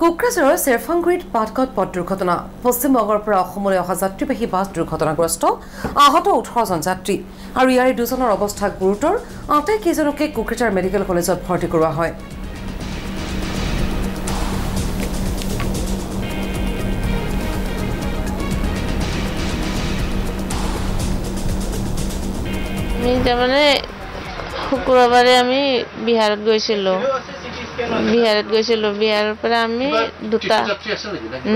কোকৰাঝাৰৰ চেৰফাংগুৰিত পাটঘাট পথ দুৰ্ঘটনা পশ্চিমবংগৰ পৰা অসমলৈ অহা যাত্ৰীবাহী বাছ দুৰ্ঘটনাগ্ৰস্ত আহত 18জন যাত্ৰী আৰু ইয়াৰে দুজনৰ অৱস্থা গুৰুতৰ আটাইকেইজনকে কোকৰাঝাৰ মেডিকেল কলেজত ভৰ্তি কৰোৱা হয় মানে শুক্ৰবাৰে আমি বিহাৰত গৈছিলোঁ বিহাৰৰ পৰা আমি দুটা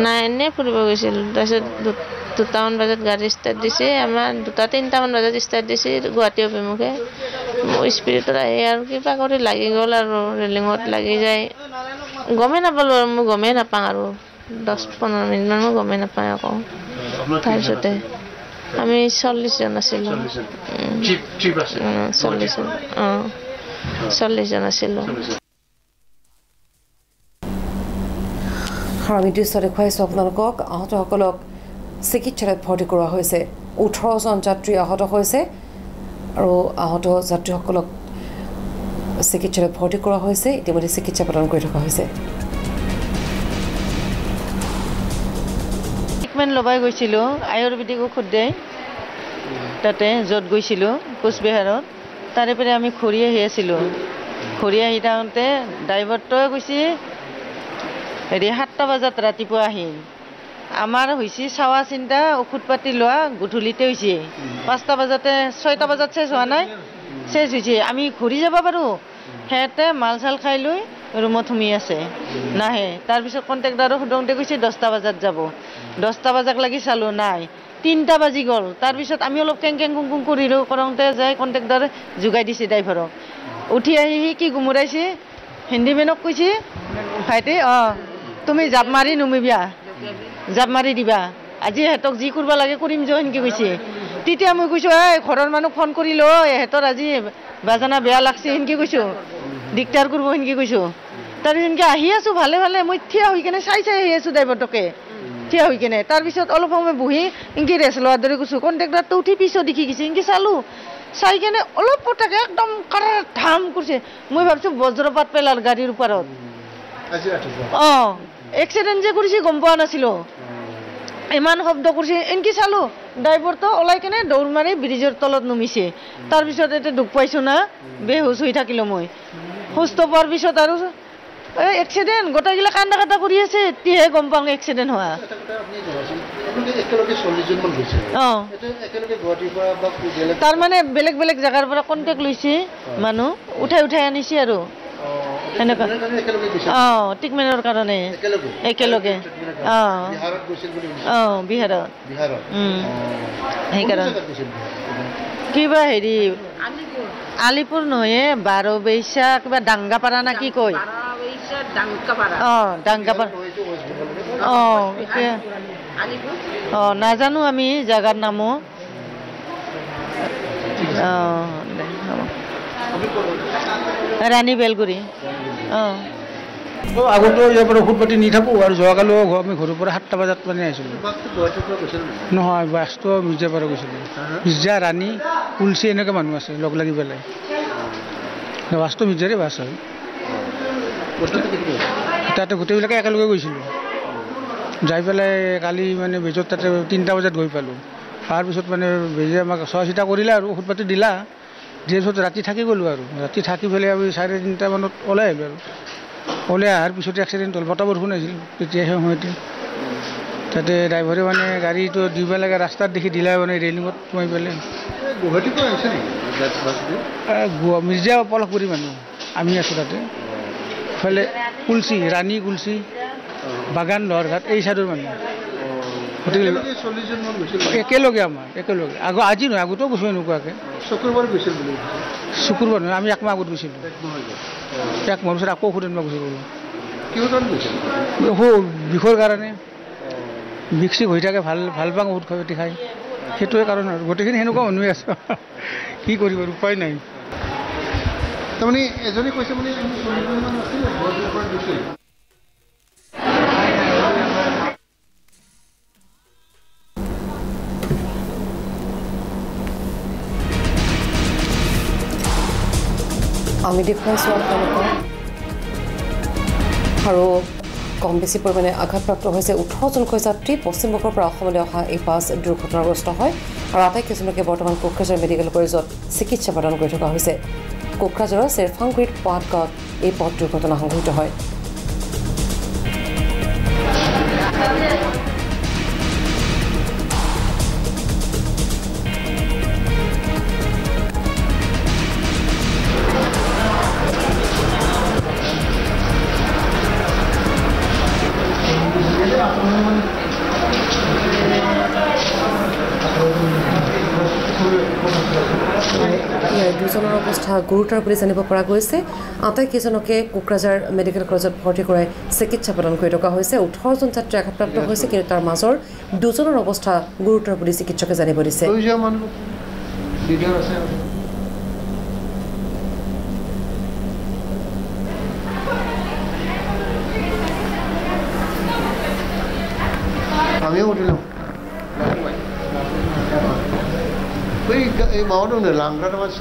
নাই এনে ফুৰিব গৈছিলোঁ তাৰপিছত দুটামান বজাত গাড়ী ষ্টাৰ্ট দিছে আমাৰ দুটা তিনিটামান বজাত ষ্টাৰ্ট দিছে গুৱাহাটী অভিমুখে স্পিৰিটত আহি আৰু কিবা কৰি লাগি গ'ল আৰু ৰেলিঙত লাগি যায় গমেই নাপালোঁ আৰু মই গমেই নাপাওঁ আৰু 10-15 মিনিটমান মই গমেই নাপাওঁ আকৌ তাৰপিছতে আমি 40 জন আছিলোঁ 40 জন আছিলোঁ আমি দৃশ্য দেখুৱাইছোঁ আপোনালোকক আহতসকলক চিকিৎসালয়ত ভৰ্তি কৰোৱা হৈছে 18জন যাত্ৰী আহত হৈছে আৰু আহত যাত্ৰীসকলক চিকিৎসালয়ত ভৰ্তি কৰোৱা হৈছে ইতিমধ্যে চিকিৎসা প্ৰদান কৰি থকা হৈছে ট্ৰিটমেণ্ট ল'বাই গৈছিলোঁ আয়ুৰ্বেদিক ঔষধ দিয়ে তাতে য'ত গৈছিলোঁ কোচবিহাৰত তাৰে পৰা আমি ঘূৰি আহি আছিলোঁ ঘূৰি আহি থাকোঁতে ড্ৰাইভাৰটোৱে গৈছে 7টা বজাত ৰাতিপুৱা আহিল আমাৰ হৈছে চাৱা চিন্তা ঔষধ পাতি লোৱা গধূলিতে হৈছে 5টা বজাতে 6টা বজাত শেষ হোৱা নাই শেষ হৈছে আমি ঘূৰি যাব পাৰোঁ সিহঁতে মাল চাল খাই লৈ ৰুমত সোমাই আছে নাহে তাৰপিছত কণ্টেক্টাৰক সোধোতে কৈছে 10টা বজাত যাব 10টা বজাক লাগি চালোঁ নাই 3টা বাজি গ'ল তাৰপিছত আমি অলপ কেং কুং কৰিলোঁ কৰোঁতে যায় কণ্টেক্টাৰে যোগাই দিছে ড্ৰাইভাৰক উঠি আহি কি গুমৰাইছে হিন্দী মেনক কৈছে ভাইটি তুমি জাপ মাৰি নুমিবা জাপ মাৰি দিবা আজি সিহঁতক যি কৰিব লাগে কৰিম যে সেনেকৈ কৈছে তেতিয়া মই কৈছোঁ ঘৰৰ মানুহ ফোন কৰি ল সিহঁতৰ আজি বাজানা বেয়া লাগছে সেনেকৈ কৈছোঁ দিগদাৰ কৰিব সেনেকৈ কৈছোঁ তাৰপিছত সেনেকৈ আহি আছোঁ ভালে ভালে মই থিয় হৈ কেনে চাই আহি আছোঁ ড্ৰাইভাৰটোকে থিয় হৈ কেনে তাৰপিছত অলপ সময় বহি এনেকৈ ৰেষ্ট লোৱাৰ দৰে কৈছোঁ কণ্টেক্টাৰটো উঠি পিছত দেখি গৈছে এনেকৈ চালোঁ চাই কেনে অলপ পটাকে একদম কাৰাৰ ধাম কৰিছে মই ভাবিছোঁ বজ্ৰপাত পেলাল গাড়ীৰ ওপৰত এক্সিডেণ্ট যে কৰিছে গম পোৱা নাছিলোঁ ইমান শব্দ কৰিছে এনেকৈ চালোঁ ড্ৰাইভাৰটো ওলাই কেনে দৌৰ মাৰি ব্ৰিজৰ তলত নুমিছে তাৰপিছত এতিয়া দুখ পাইছোঁ না বেহুচ হৈ থাকিলোঁ মই সুস্থ পোৱাৰ পিছত আৰু এক্সিডেণ্ট গোটেইগিলা কান্দা কাটা কৰি আছে তেতিয়াহে গম পাওঁ এক্সিডেণ্ট হোৱা তাৰমানে বেলেগ বেলেগ জেগাৰ পৰা কণ্টেক্ট লৈছে মানুহ উঠাই আনিছে আৰু এনেকুৱা ট্ৰিটমেণ্টৰ কাৰণে একেলগে বিহাৰত সেইকাৰণে কিবা হেৰি আলিপুৰ নহয় 12 বৈশা কিবা ডাংগাপাৰা না কি কয় ডাংগাপাৰা নাজানো আমি জেগাৰ নামো ৰাণী বেলগুৰি আগতো ইয়াৰ পৰা ঔষধ পাতি নি থাকোঁ আৰু যোৱাকালিও আমি ঘৰৰ পৰা 7টা বজাত মানে আহিছিলোঁ নহয় বাছটো মিৰ্জাৰ পৰা গৈছিলোঁ মিৰ্জা ৰাণী কুলচি এনেকৈ মানুহ আছে লগ লাগি পেলাই বাছটো মিৰ্জাৰে বাছ হয় তাতে গোটেইবিলাকে একেলগে গৈছিলোঁ যাই পেলাই কালি মানে বেজত তাতে 3টা বজাত গৈ পালোঁ তাৰপিছত মানে বেজে আমাক চোৱা চিতা কৰিলে আৰু ঔষধ পাতি দিলা দিয়াৰ পিছত ৰাতি থাকি গ'লোঁ আৰু ৰাতি থাকি পেলাই আমি 3:30 মানত ওলাই আহিলোঁ আৰু ওলাই অহাৰ পিছতে এক্সিডেণ্ট হ'ল বতাহ বৰষুণ আহিছিল তেতিয়া সেই সময়তে তাতে ড্ৰাইভাৰে মানে গাড়ীটো দিব লাগে ৰাস্তাত দেখি দিলা মানে ৰেলিঙত সোমাই পেলাই মিৰ্জা পলসপুৰী মানুহ আমি আছোঁ তাতে ইফালে কুলচি ৰাণী কুলচি বাগান লহৰঘাট এই চাইডৰ মানুহ একেলগে আমাৰ একেলগে আজি নহয় আগতেও গৈছোঁ এনেকুৱাকৈ শুক্ৰবাৰ নহয় আমি একমাহ আগত গৈছিলোঁ একমাহৰ পিছত আকৌ ঔষধ আনিব গৈছিলোঁ বিষৰ কাৰণে বিষ হৈ থাকে ভাল পাওঁ ঔষধ পাতি খাই সেইটোৱে কাৰণ আৰু গোটেইখিনি সেনেকুৱা মানুহে আছে কি কৰিব উপায় নাই তাৰমানে এজনে কৈছে মানে আমি দেখুৱাইছোঁ আপোনালোকক আৰু কম বেছি পৰিমাণে আঘাতপ্ৰাপ্ত হৈছে 18জনকৈ যাত্ৰী পশ্চিমবংগৰ পৰা অসমলৈ অহা এই বাছ দুৰ্ঘটনাগ্ৰস্ত হয় আৰু আটাইকেইজনকে বৰ্তমান কোকৰাঝাৰ মেডিকেল কলেজত চিকিৎসা প্ৰদান কৰি থকা হৈছে কোকৰাঝাৰৰ চেৰফাংগুৰিত পাটগাঁৱত এই পথ দুৰ্ঘটনা সংঘটিত হয় ইয়াৰ দুজনৰ অৱস্থা গুৰুতৰ বুলি জানিব পৰা গৈছে আটাইকেইজনকে কোকৰাঝাৰ মেডিকেল কলেজত ভৰ্তি কৰাই চিকিৎসা প্ৰদান কৰি থকা হৈছে 18জন ছাত্ৰী আঘাতপ্ৰাপ্ত হৈছে কিন্তু তাৰ মাজৰ দুজনৰ অৱস্থা গুৰুতৰ বুলি চিকিৎসকে জানিব দিছে আমিও উঠিলাম এই মাওটো লাংঘাটা মাছ